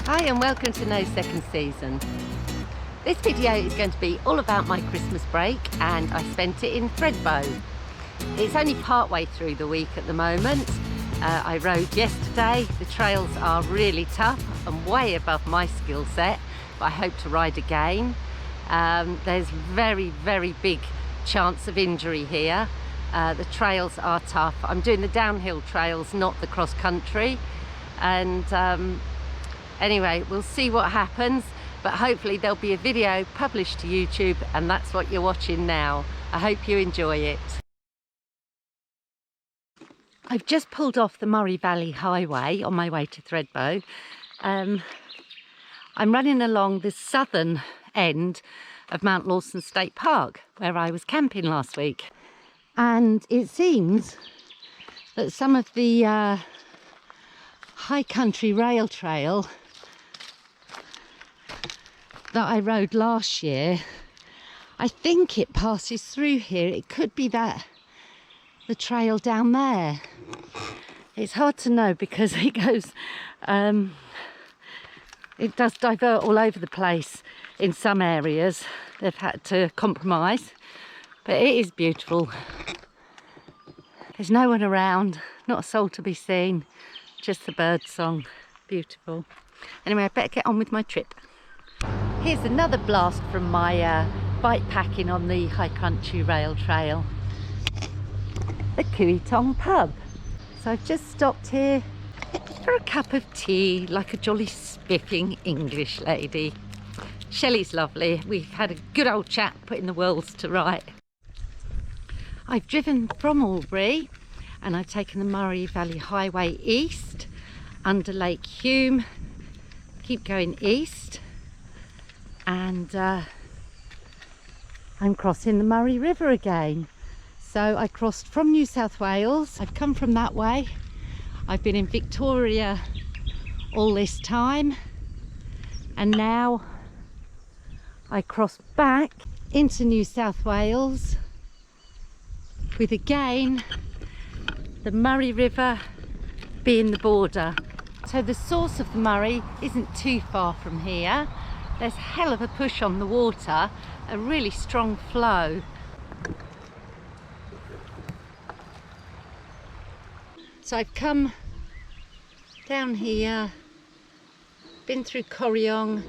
Hi and welcome to No Second Season. This video is going to be all about my Christmas break, and I spent it in Thredbo. It's only part way through the week at the moment. I rode yesterday. The trails are really tough and way above my skill set, but I hope to ride again. There's very big chance of injury here. The trails are tough. I'm doing the downhill trails, not the cross country, and anyway, we'll see what happens, but hopefully there'll be a video published to YouTube, and that's what you're watching now. I hope you enjoy it. I've just pulled off the Murray Valley Highway on my way to Thredbo. I'm running along the southern end of Mount Lawson State Park, where I was camping last week. And it seems that some of the high country rail trail that I rode last year, I think it passes through here. It could be that the trail down there. It's hard to know because it goes it does divert all over the place. In some areas they've had to compromise, but it is beautiful. There's no one around, not a soul to be seen, just the bird song. Beautiful. Anyway, I better get on with my trip. Here's another blast from my bike packing on the high country rail trail. The Kooitong pub. So I've just stopped here for a cup of tea, like a jolly spiffing English lady. Shelley's lovely. We've had a good old chat, putting the worlds to right. I've driven from Albury and I've taken the Murray Valley Highway east under Lake Hume, keep going east, and I'm crossing the Murray River again. So I crossed from New South Wales. I've come from that way. I've been in Victoria all this time, and now I cross back into New South Wales, with again the Murray River being the border. So the source of the Murray isn't too far from here. There's a hell of a push on the water, a really strong flow. So I've come down here, been through Corryong,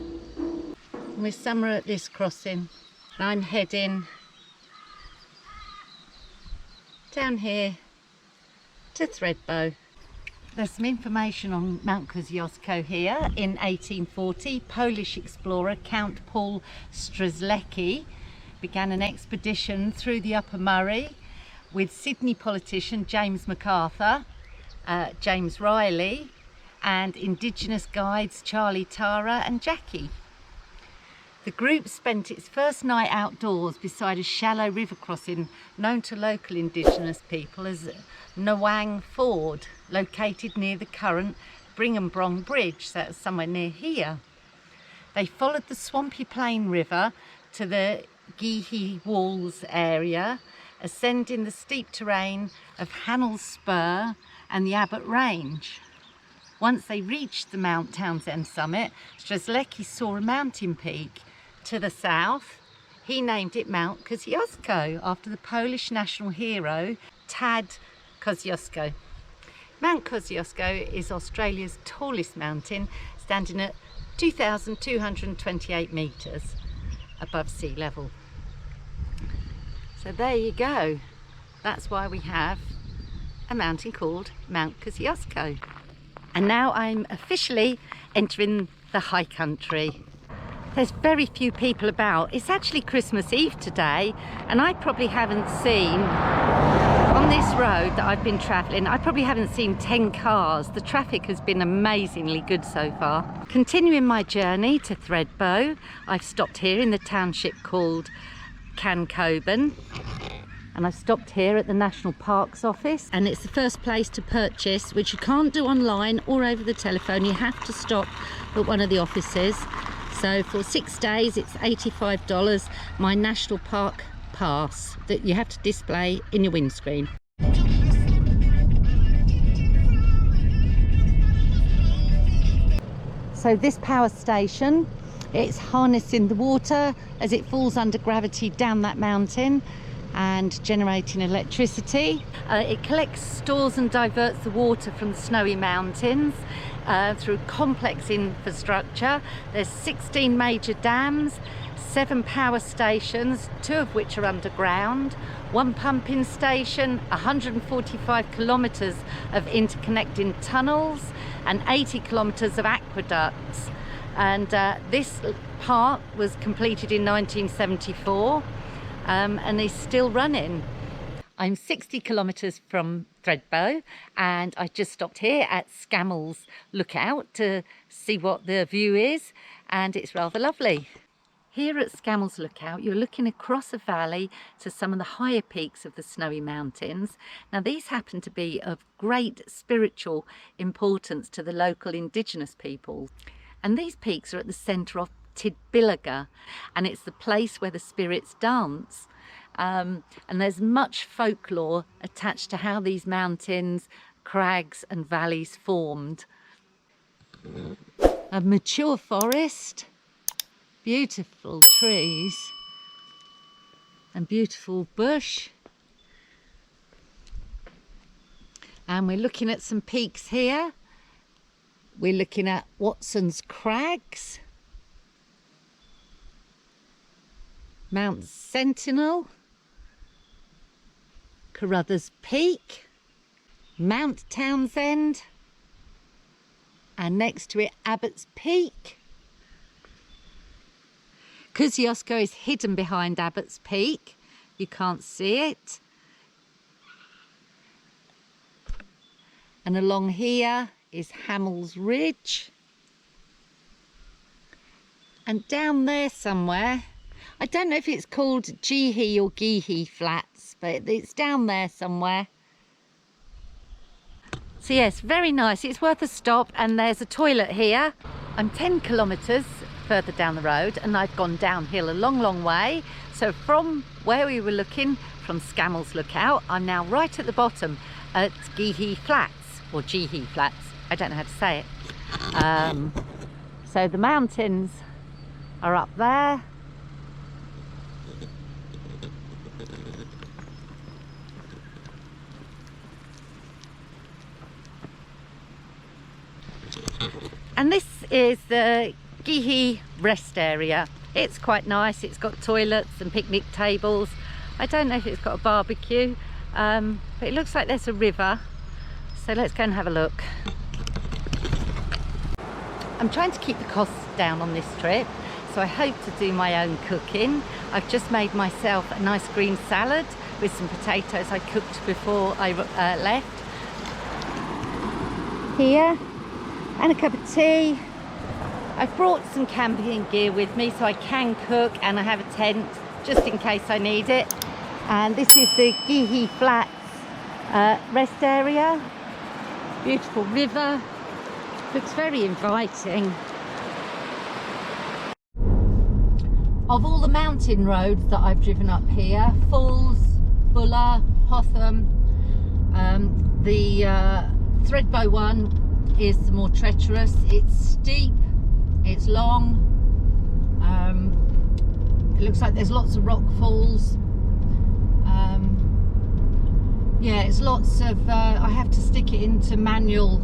and we're somewhere at this crossing. And I'm heading down here to Thredbo. There's some information on Mount Kosciuszko here. In 1840, Polish explorer Count Paul Strzelecki began an expedition through the Upper Murray with Sydney politician James MacArthur, James Riley, and Indigenous guides Charlie, Tara and Jackie. The group spent its first night outdoors beside a shallow river crossing known to local Indigenous people as Nawang Ford, located near the current Bringambrong Bridge, so that's somewhere near here. They followed the swampy plain river to the Geehy Walls area, ascending the steep terrain of Hannell's Spur and the Abbott Range. Once they reached the Mount Townsend summit, Strzelecki saw a mountain peak to the south. He named it Mount Kosciuszko after the Polish national hero Thad Kosciuszko. Mount Kosciuszko is Australia's tallest mountain, standing at 2,228 metres above sea level. So there you go. That's why we have a mountain called Mount Kosciuszko. And now I'm officially entering the high country. There's very few people about. It's actually Christmas Eve today, and I probably haven't seen, on this road that I've been travelling, I probably haven't seen 10 cars. The traffic has been amazingly good so far. Continuing my journey to Thredbo, I've stopped here in the township called Cancoban, and I've stopped here at the National Parks office, and it's the first place to purchase, which you can't do online or over the telephone. You have to stop at one of the offices. So for 6 days it's $85, my National Park pass that you have to display in your windscreen. So this power station, it's harnessing the water as it falls under gravity down that mountain and generating electricity. It collects, stores and diverts the water from the snowy mountains through complex infrastructure. There's 16 major dams, 7 power stations, 2 of which are underground, 1 pumping station, 145 kilometres of interconnecting tunnels and 80 kilometres of aqueducts. And this part was completed in 1974 and is still running. I'm 60 kilometres from Thredbo and I just stopped here at SCAMMELL'S lookout to see what the view is, and it's rather lovely. Here at SCAMMELL'S lookout, you're looking across a valley to some of the higher peaks of the snowy mountains. Now these happen to be of great spiritual importance to the local indigenous people. And these peaks are at the centre of Thredbo, and it's the place where the spirits dance. And there's much folklore attached to how these mountains, crags and valleys formed. A mature forest, beautiful trees and beautiful bush. And we're looking at some peaks here. We're looking at Watson's Crags, Mount Sentinel, Carruthers Peak, Mount Townsend, and next to it Abbott's Peak. Kosciuszko is hidden behind Abbott's Peak, you can't see it. And along here is Hamill's Ridge, and down there somewhere, I don't know if it's called EBIII or EBIII Flats, but it's down there somewhere. So yes, very nice, it's worth a stop, and there's a toilet here. I'm 10 kilometres further down the road and I've gone downhill a long way. So from where we were looking, from SCAMMELL'S lookout, I'm now right at the bottom at EBIII Flats, or EBIII Flats, I don't know how to say it. So the mountains are up there. And this is the EBIII rest area. It's quite nice, it's got toilets and picnic tables. I don't know if it's got a barbecue, but it looks like there's a river. So let's go and have a look. I'm trying to keep the costs down on this trip, so I hope to do my own cooking. I've just made myself a nice green salad with some potatoes I cooked before I left. Here, and a cup of tea. I've brought some camping gear with me so I can cook, and I have a tent just in case I need it. And this is the EBIII Flats rest area. Beautiful river, looks very inviting. Of all the mountain roads that I've driven up here, Falls, Buller, Hotham, the Thredbo one is the more treacherous. It's steep, it's long, it looks like there's lots of rock falls. Yeah, it's lots of, I have to stick it into manual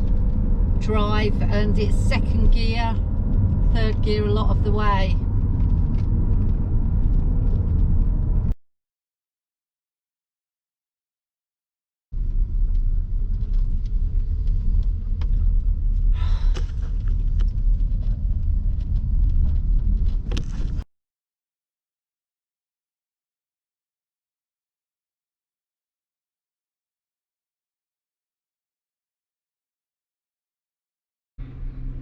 drive, and it's second gear, third gear a lot of the way.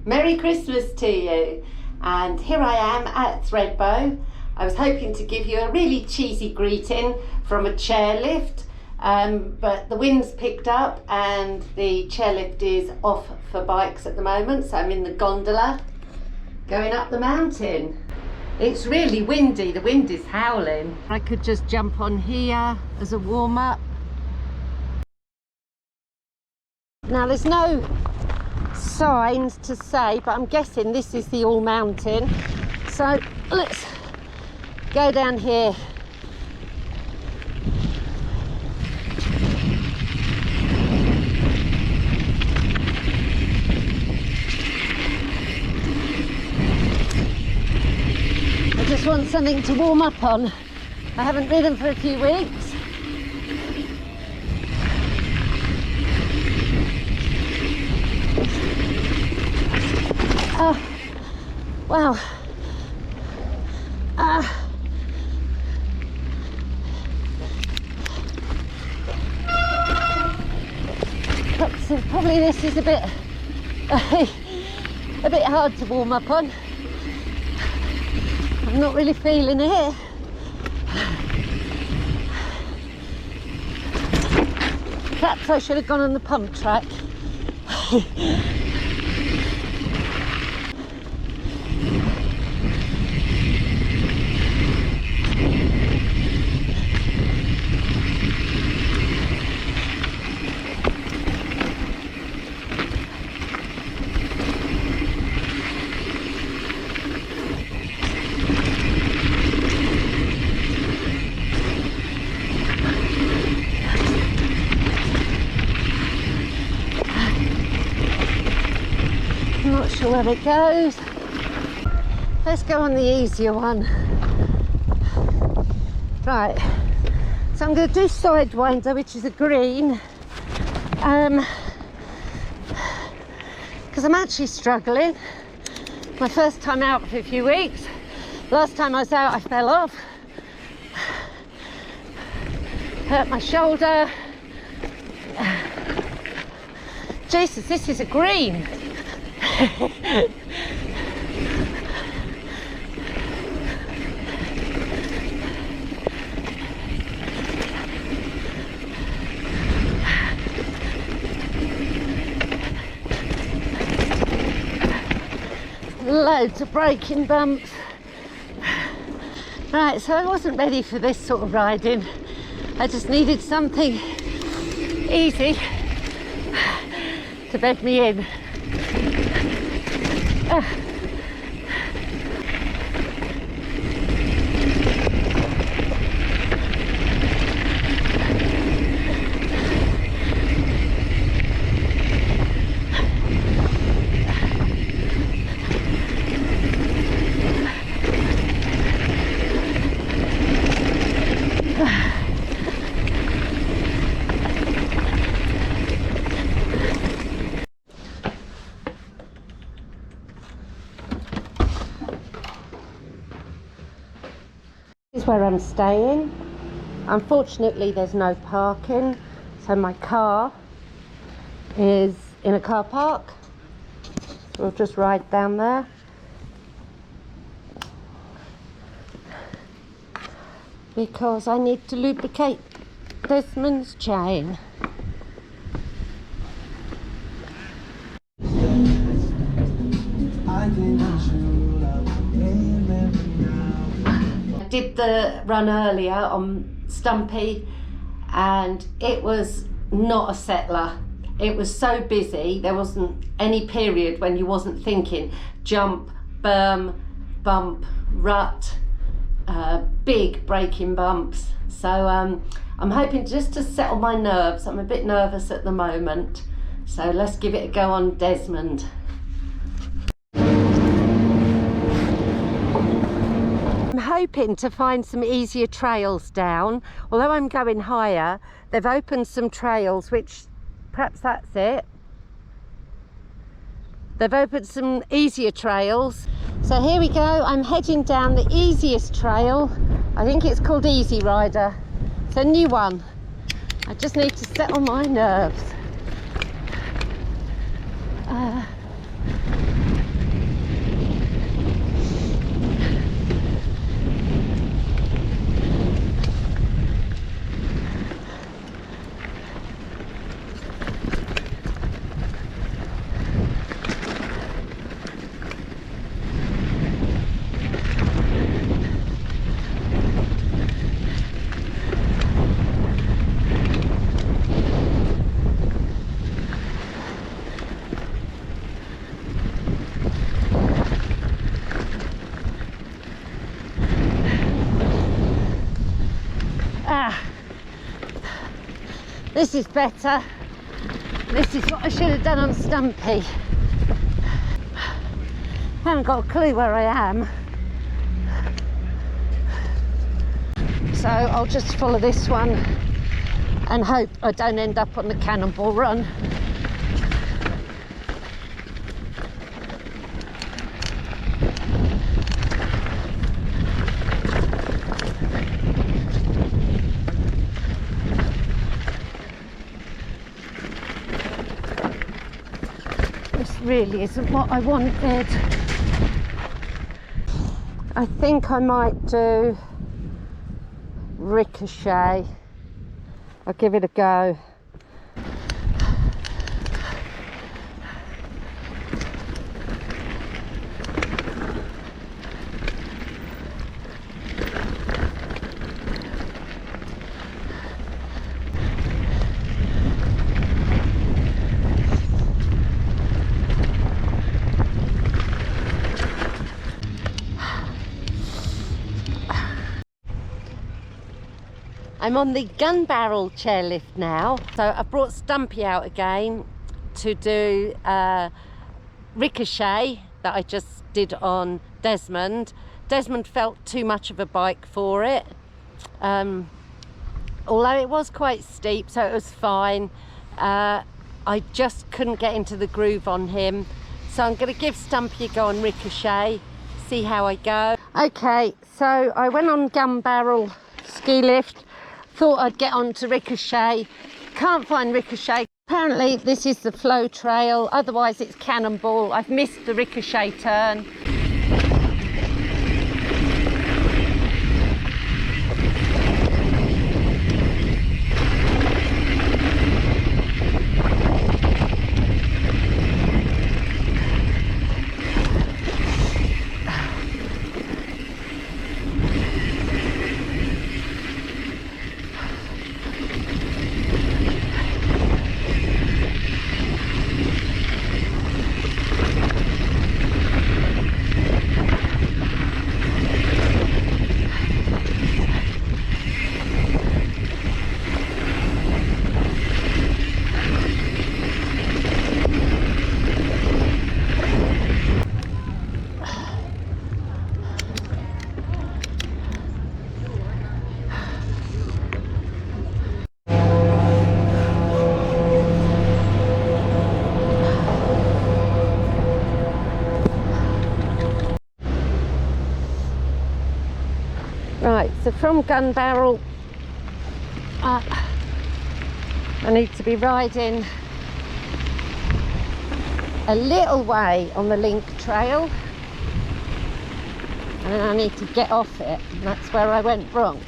Merry Christmas to you, and here I am at Thredbo. I was hoping to give you a really cheesy greeting from a chairlift, but the wind's picked up and the chairlift is off for bikes at the moment, so I'm in the gondola going up the mountain. It's really windy, the wind is howling. I could just jump on here as a warm-up. Now there's no signs to say, but I'm guessing this is the All Mountain. So let's go down here. I just want something to warm up on. I haven't ridden for a few weeks. Oh, wow. Probably this is a bit hard to warm up on. I'm not really feeling it. Perhaps I should have gone on the pump track. Not sure where it goes. Let's go on the easier one. Right, so I'm going to do Sidewinder, which is a green, because I'm actually struggling. My first time out for a few weeks. Last time I was out I fell off, hurt my shoulder. Jesus, this is a green. Loads of braking bumps. Right, so I wasn't ready for this sort of riding. I just needed something easy to bed me in. This is where I'm staying. Unfortunately there's no parking, so my car is in a car park, so we'll just ride down there. Because I need to lubricate Desmond's chain. I did the run earlier on Stumpy and it was not a settler. It was so busy, there wasn't any period when you wasn't thinking jump, berm, bump, rut, big braking bumps. So I'm hoping just to settle my nerves. I'm a bit nervous at the moment, so let's give it a go on Desmond. I'm hoping to find some easier trails down. Although I'm going higher, they've opened some trails, which perhaps that's it. They've opened some easier trails. So here we go, I'm heading down the easiest trail. I think it's called Easy Rider. It's a new one. I just need to settle my nerves. This is better. This is what I should have done on Stumpy. Haven't got a clue where I am. So I'll just follow this one and hope I don't end up on the Cannonball Run. This really isn't what I wanted. I think I might do Ricochet. I'll give it a go. I'm on the gun barrel chairlift now, so I've brought Stumpy out again to do Ricochet that I just did on Desmond. Desmond felt too much of a bike for it, although it was quite steep, so it was fine. I just couldn't get into the groove on him, so I'm going to give Stumpy a go on Ricochet, see how I go. Okay, so I went on gun barrel ski lift. Thought I'd get on to Ricochet. Can't find Ricochet. Apparently this is the flow trail, otherwise it's Cannonball. I've missed the Ricochet turn. Right, so from gun barrel, I need to be riding a little way on the link trail, and then I need to get off it, and that's where I went wrong.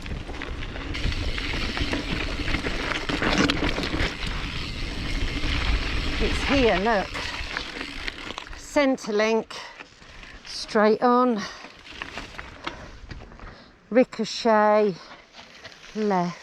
It's here, look. Centre link, straight on. Ricochet, left.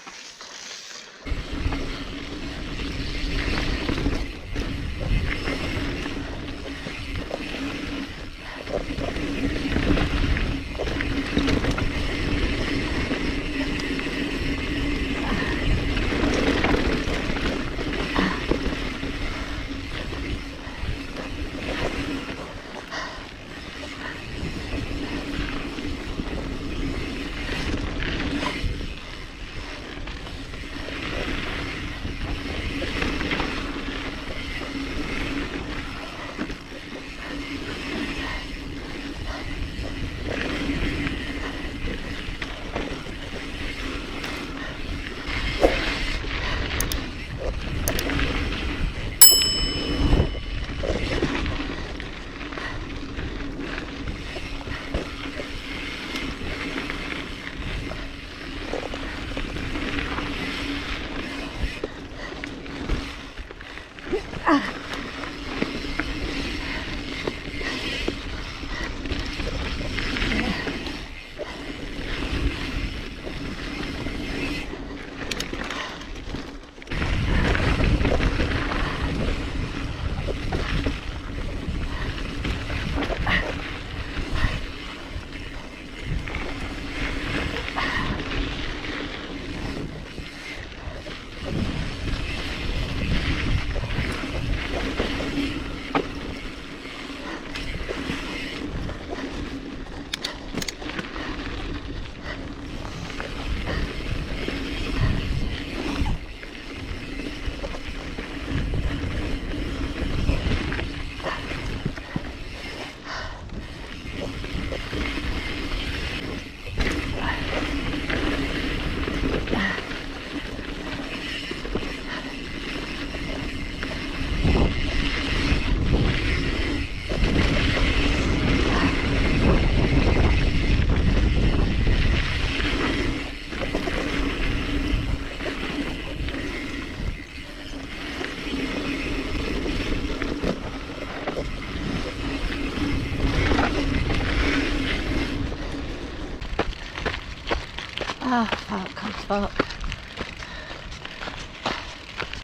Oh, fuck.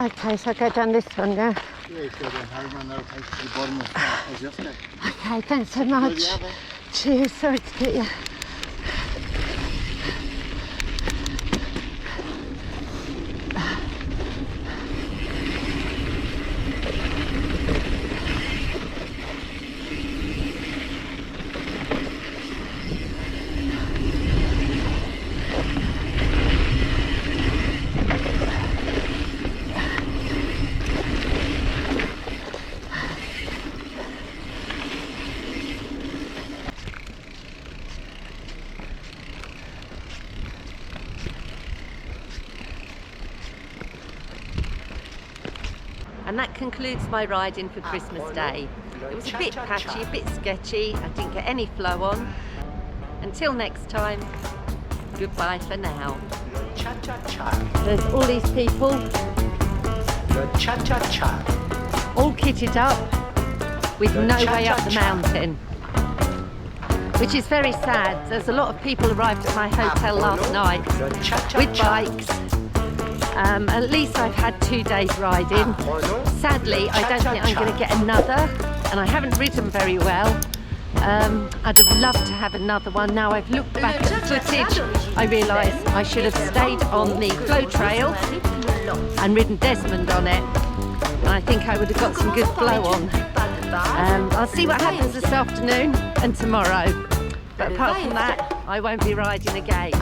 Okay, so I go down this one, yeah? Yeah, you go down home and that'll take you to the bottom of Kosciuszko. Okay, thanks so much. Cheers, sorry to get you. And that concludes my riding for Christmas Day. It was a bit patchy, a bit sketchy. I didn't get any flow on. Until next time, goodbye for now. There's all these people, all kitted up with no way up the mountain, which is very sad. There's a lot of people arrived at my hotel last night with bikes. At least I've had 2 days riding. Sadly, I don't think I'm going to get another, and I haven't ridden very well. I'd have loved to have another one. Now I've looked back at footage, I realise I should have stayed on the flow trail and ridden Desmond on it. And I think I would have got some good flow on. I'll see what happens this afternoon and tomorrow. But apart from that, I won't be riding again.